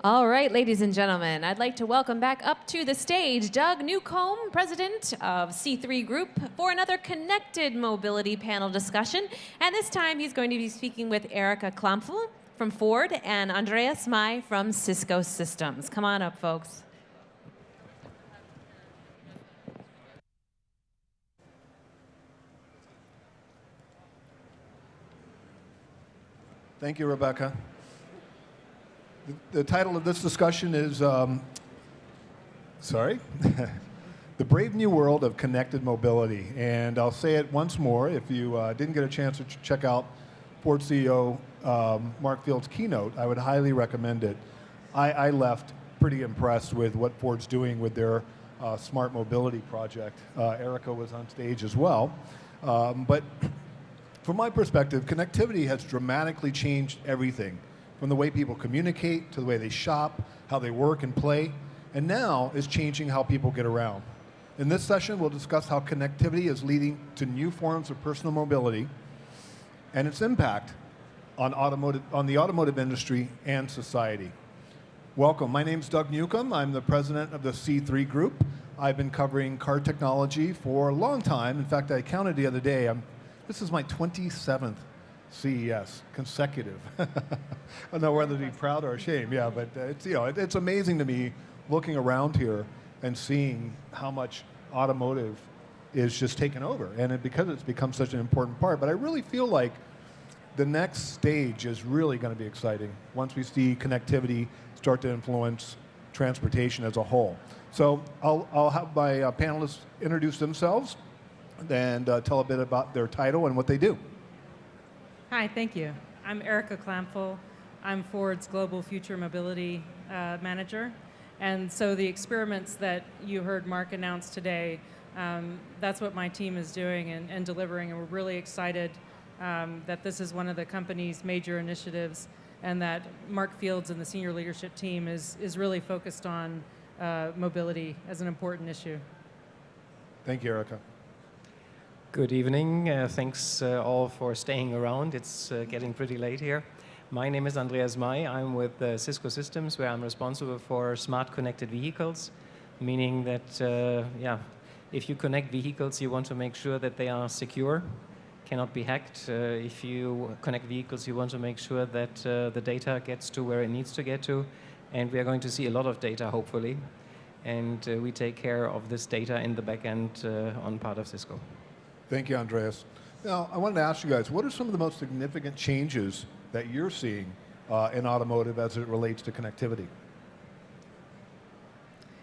All right, ladies and gentlemen, I'd like to welcome back up to the stage Doug Newcomb, president of C3 Group, for another connected mobility panel discussion. And this time he's going to be speaking with Erica Klampfl from Ford and Andreas Mai from Cisco Systems. Come on up, folks. Thank you, Rebecca. The title of this discussion is, The Brave New World of Connected Mobility. And I'll say it once more, if you didn't get a chance to check out Ford CEO Mark Field's keynote, I would highly recommend it. I left pretty impressed with what Ford's doing with their smart mobility project. Erica was on stage as well. But from my perspective, connectivity has dramatically changed everything, from the way people communicate to the way they shop, how they work and play, and now is changing how people get around. In this session, we'll discuss how connectivity is leading to new forms of personal mobility and its impact on the automotive industry and society. Welcome, my name's Doug Newcomb. I'm the president of the C3 Group. I've been covering car technology for a long time. In fact, I counted the other day, this is my 27th CES consecutive. I don't know whether to be proud or ashamed, yeah, but it's amazing to me looking around here and seeing how much automotive is just taken over, and because it's become such an important part. But I really feel like the next stage is really going to be exciting once we see connectivity start to influence transportation as a whole. So I'll have my panelists introduce themselves and tell a bit about their title and what they do. Hi, thank you. I'm Erica Klampfl. I'm Ford's Global Future Mobility Manager. And so the experiments that you heard Mark announce today, that's what my team is doing and delivering. And we're really excited that this is one of the company's major initiatives, and that Mark Fields and the senior leadership team is really focused on mobility as an important issue. Thank you, Erica. Good evening. Thanks all for staying around. It's getting pretty late here. My name is Andreas Mai. I'm with Cisco Systems, where I'm responsible for smart connected vehicles, meaning that, if you connect vehicles, you want to make sure that they are secure, cannot be hacked. If you connect vehicles, you want to make sure that the data gets to where it needs to get to. And we are going to see a lot of data, hopefully. And we take care of this data in the back end on part of Cisco. Thank you, Andreas. Now, I wanted to ask you guys, what are some of the most significant changes that you're seeing in automotive as it relates to connectivity?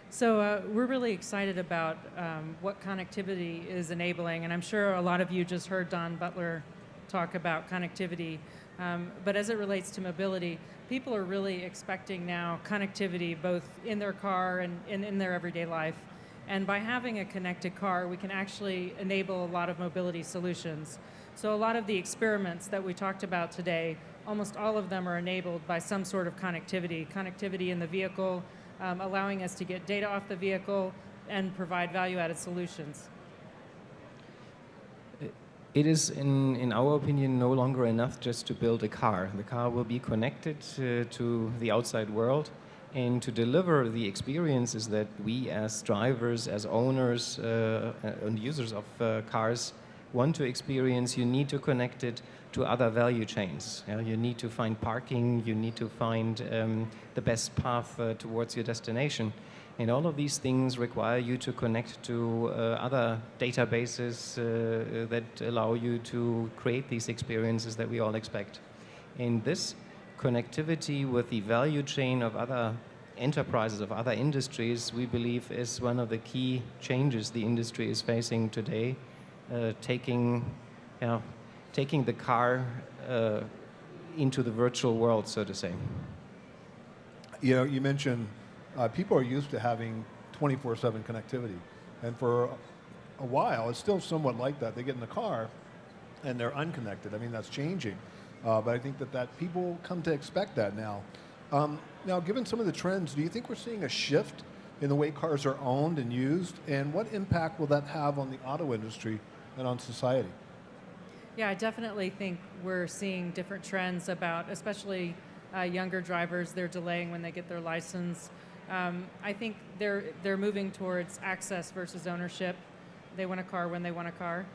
So we're really excited about what connectivity is enabling, and I'm sure a lot of you just heard Don Butler talk about connectivity. But as it relates to mobility, people are really expecting now connectivity both in their car and in their everyday life. And by having a connected car, we can actually enable a lot of mobility solutions. So a lot of the experiments that we talked about today, almost all of them are enabled by some sort of connectivity. Connectivity in the vehicle, allowing us to get data off the vehicle and provide value-added solutions. It is, in our opinion, no longer enough just to build a car. The car will be connected to the outside world. And to deliver the experiences that we as drivers, as owners and users of cars want to experience, you need to connect it to other value chains. You need to find parking, you need to find the best path towards your destination. And all of these things require you to connect to other databases that allow you to create these experiences that we all expect. And this connectivity with the value chain of other enterprises, of other industries, we believe is one of the key changes the industry is facing today, taking the car into the virtual world, so to say. You know, you mentioned people are used to having 24/7 connectivity, and for a while it's still somewhat like that. They get in the car and they're unconnected. I mean, that's changing. But I think that people come to expect that now. Now, given some of the trends, do you think we're seeing a shift in the way cars are owned and used? And what impact will that have on the auto industry and on society? Yeah, I definitely think we're seeing different trends about, especially younger drivers, they're delaying when they get their license. I think they're moving towards access versus ownership. They want a car when they want a car.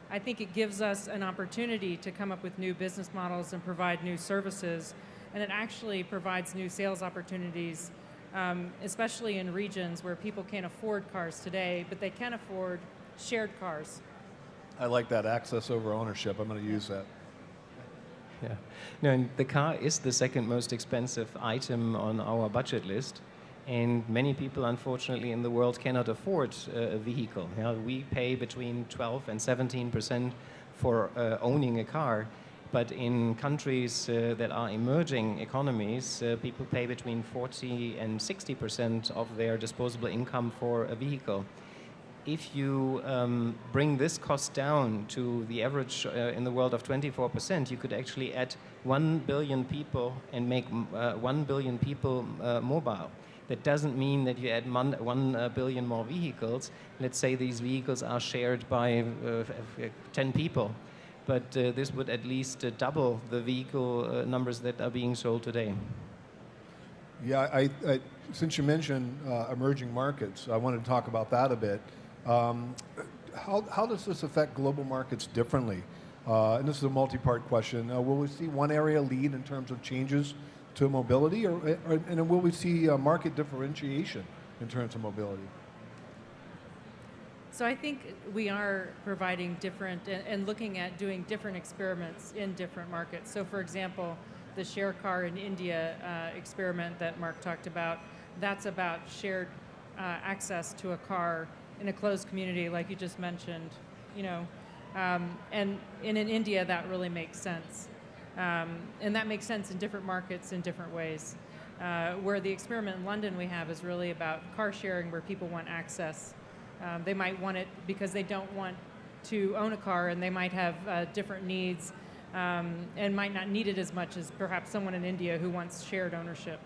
I think it gives us an opportunity to come up with new business models and provide new services, and it actually provides new sales opportunities, especially in regions where people can't afford cars today, but they can afford shared cars. I like that, access over ownership. I'm going to use that. Yeah. No, and the car is the second most expensive item on our budget list. And many people, unfortunately, in the world cannot afford a vehicle. You know, we pay between 12 and 17% for owning a car. But in countries that are emerging economies, people pay between 40 and 60% of their disposable income for a vehicle. If you bring this cost down to the average in the world of 24%, you could actually add 1 billion people and make 1 billion people mobile. That doesn't mean that you add 1 billion more vehicles. Let's say these vehicles are shared by 10 people. But this would at least double the vehicle numbers that are being sold today. Yeah, since you mentioned emerging markets, I wanted to talk about that a bit. How does this affect global markets differently? And this is a multi-part question. Will we see one area lead in terms of changes to mobility, and will we see market differentiation in terms of mobility? So I think we are providing different and looking at doing different experiments in different markets. So for example, the share car in India experiment that Mark talked about, that's about shared access to a car in a closed community, like you just mentioned, you know, and in India that really makes sense, and that makes sense in different markets in different ways. Where the experiment in London we have is really about car sharing, where people want access. They might want it because they don't want to own a car, and they might have different needs, and might not need it as much as perhaps someone in India who wants shared ownership.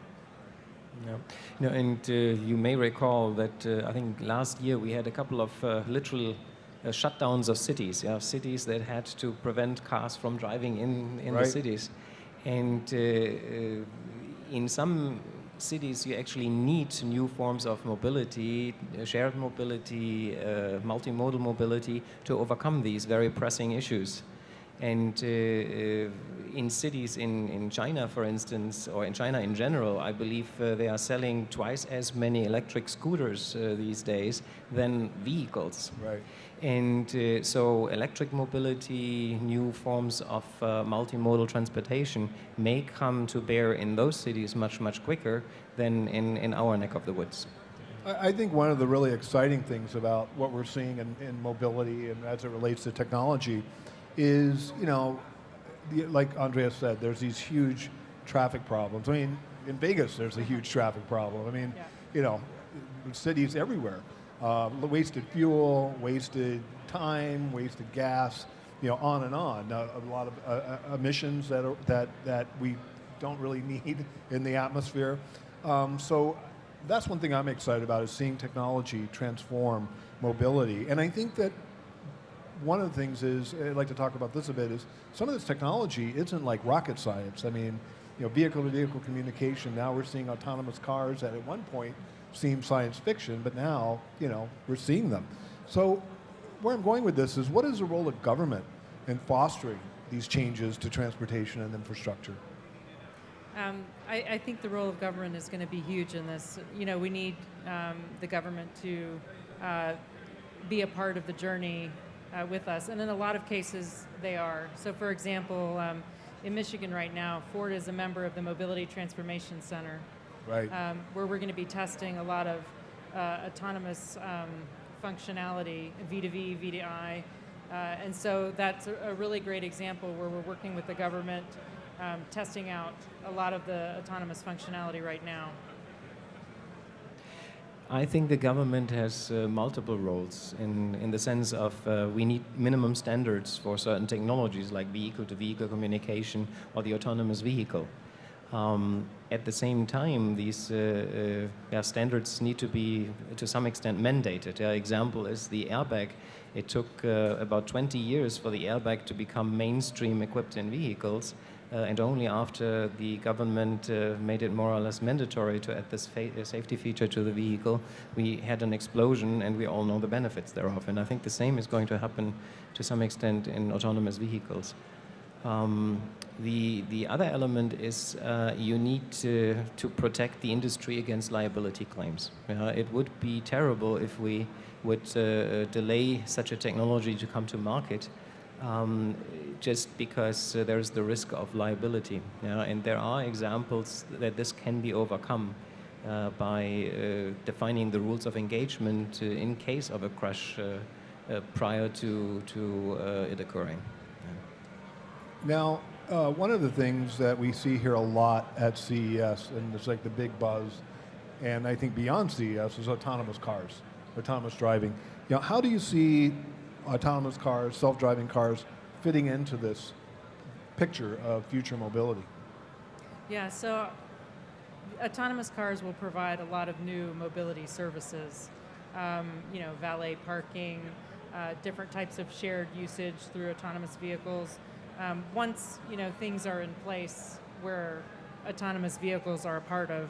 Yeah. No, and you may recall that I think last year we had a couple of literal shutdowns of cities. Yeah, cities that had to prevent cars from driving in Right. the cities, and in some cities you actually need new forms of mobility, shared mobility, multimodal mobility to overcome these very pressing issues. And in cities in China, for instance, or in China in general, I believe they are selling twice as many electric scooters these days than vehicles. Right. And so electric mobility, new forms of multimodal transportation may come to bear in those cities much, much quicker than in our neck of the woods. I think one of the really exciting things about what we're seeing in mobility and as it relates to technology is, you know, like Andreas said, there's these huge traffic problems. I mean, in Vegas, there's a huge traffic problem. I mean, you know, cities everywhere. Wasted fuel, wasted time, wasted gas, you know, on and on. A lot of emissions that we don't really need in the atmosphere. So that's one thing I'm excited about, is seeing technology transform mobility. And I think that one of the things is, I'd like to talk about this a bit, is some of this technology isn't like rocket science. I mean, you know, vehicle-to-vehicle communication, now we're seeing autonomous cars that at one point seemed science fiction, but now, you know, we're seeing them. So where I'm going with this is, what is the role of government in fostering these changes to transportation and infrastructure? I think the role of government is going to be huge in this. You know, we need the government to be a part of the journey with us, and in a lot of cases they are. So for example, in Michigan right now, Ford is a member of the Mobility Transformation Center, Right. Where we're going to be testing a lot of autonomous functionality, V2V, V2I, and so that's a really great example where we're working with the government, testing out a lot of the autonomous functionality right now. I think the government has multiple roles in the sense of we need minimum standards for certain technologies like vehicle-to-vehicle communication or the autonomous vehicle. At the same time, these standards need to be to some extent mandated. Example is the airbag. It took about 20 years for the airbag to become mainstream equipped in vehicles. and only after the government made it more or less mandatory to add this safety feature to the vehicle, we had an explosion, and we all know the benefits thereof. And I think the same is going to happen to some extent in autonomous vehicles. The other element is you need to protect the industry against liability claims. It would be terrible if we would delay such a technology to come to market just because there's the risk of liability. And there are examples that this can be overcome by defining the rules of engagement in case of a crash prior to it occurring. Now, one of the things that we see here a lot at CES, and it's like the big buzz, and I think beyond CES, is autonomous cars, autonomous driving. How do you see autonomous cars, self-driving cars, fitting into this picture of future mobility? Yeah, so autonomous cars will provide a lot of new mobility services. Valet parking, different types of shared usage through autonomous vehicles. Once things are in place where autonomous vehicles are a part of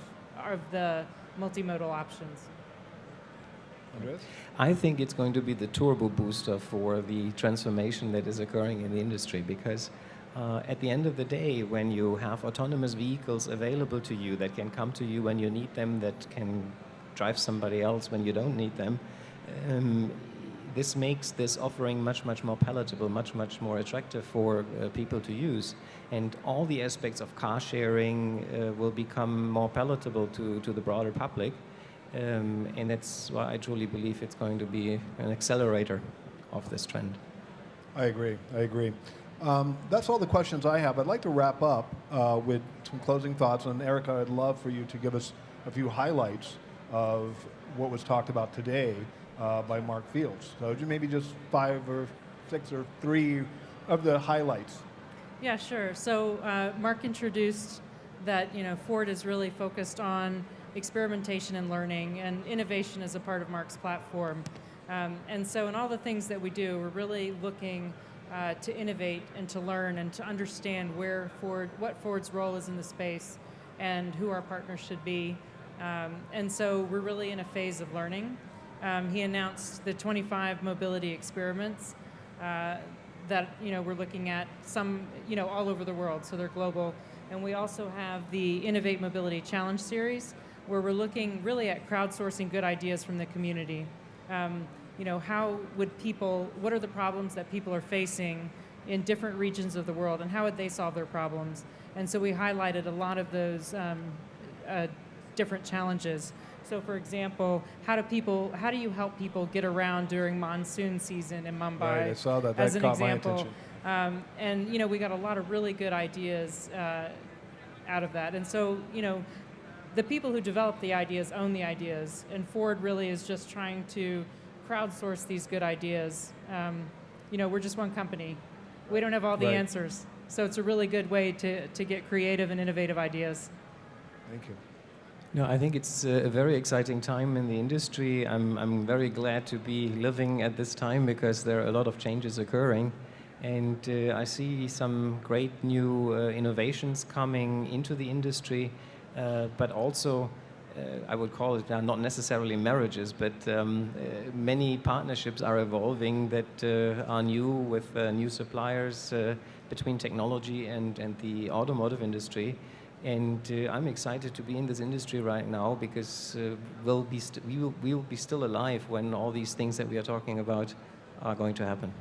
the multimodal options. Andreas? I think it's going to be the turbo booster for the transformation that is occurring in the industry, because at the end of the day, when you have autonomous vehicles available to you that can come to you when you need them, that can drive somebody else when you don't need them, this makes this offering much, much more palatable, much, much more attractive for people to use. And all the aspects of car sharing will become more palatable to the broader public. And that's why I truly believe it's going to be an accelerator of this trend. I agree. That's all the questions I have. I'd like to wrap up with some closing thoughts. And Erica, I'd love for you to give us a few highlights of what was talked about today by Mark Fields. So maybe just 5 or 6 or 3 of the highlights. Yeah, sure. So Mark introduced that Ford is really focused on experimentation and learning, and innovation is a part of Mark's platform. And so in all the things that we do, we're really looking to innovate and to learn and to understand what Ford's role is in the space and who our partners should be. And so we're really in a phase of learning. He announced the 25 mobility experiments that we're looking at, some all over the world, so they're global. And we also have the Innovate Mobility Challenge series, where we're looking really at crowdsourcing good ideas from the community. What are the problems that people are facing in different regions of the world, and how would they solve their problems? And so we highlighted a lot of those different challenges. So for example, how do you help people get around during monsoon season in Mumbai? Right, I saw that. That caught my attention. And we got a lot of really good ideas out of that. And so the people who develop the ideas own the ideas, and Ford really is just trying to crowdsource these good ideas. We're just one company. We don't have all the answers. So it's a really good way to get creative and innovative ideas. Thank you. No, I think it's a very exciting time in the industry. I'm very glad to be living at this time, because there are a lot of changes occurring. And I see some great new innovations coming into the industry, but also I would call it not necessarily marriages, but many partnerships are evolving that are new, with new suppliers between technology and the automotive industry. And I'm excited to be in this industry right now, because we will be still alive when all these things that we are talking about are going to happen.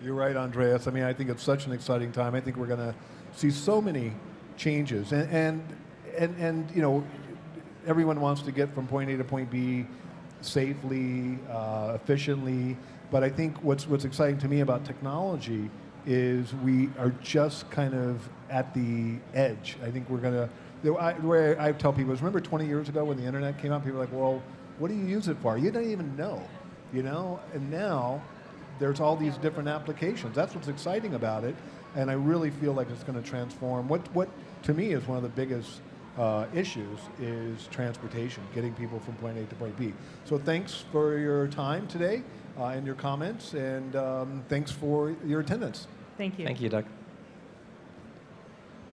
You're right, Andreas. I mean, I think it's such an exciting time. I think we're going to see so many changes, and everyone wants to get from point A to point B safely, efficiently. But I think what's exciting to me about technology is we are just kind of at the edge. I think we're going to, the way I tell people is, remember 20 years ago when the internet came out, people were like, well, what do you use it for? You don't even know, And now there's all these different applications. That's what's exciting about it. And I really feel like it's going to transform. What to me is one of the biggest issues is transportation, getting people from point A to point B. So thanks for your time today and your comments, and thanks for your attendance. Thank you. Thank you, Doug.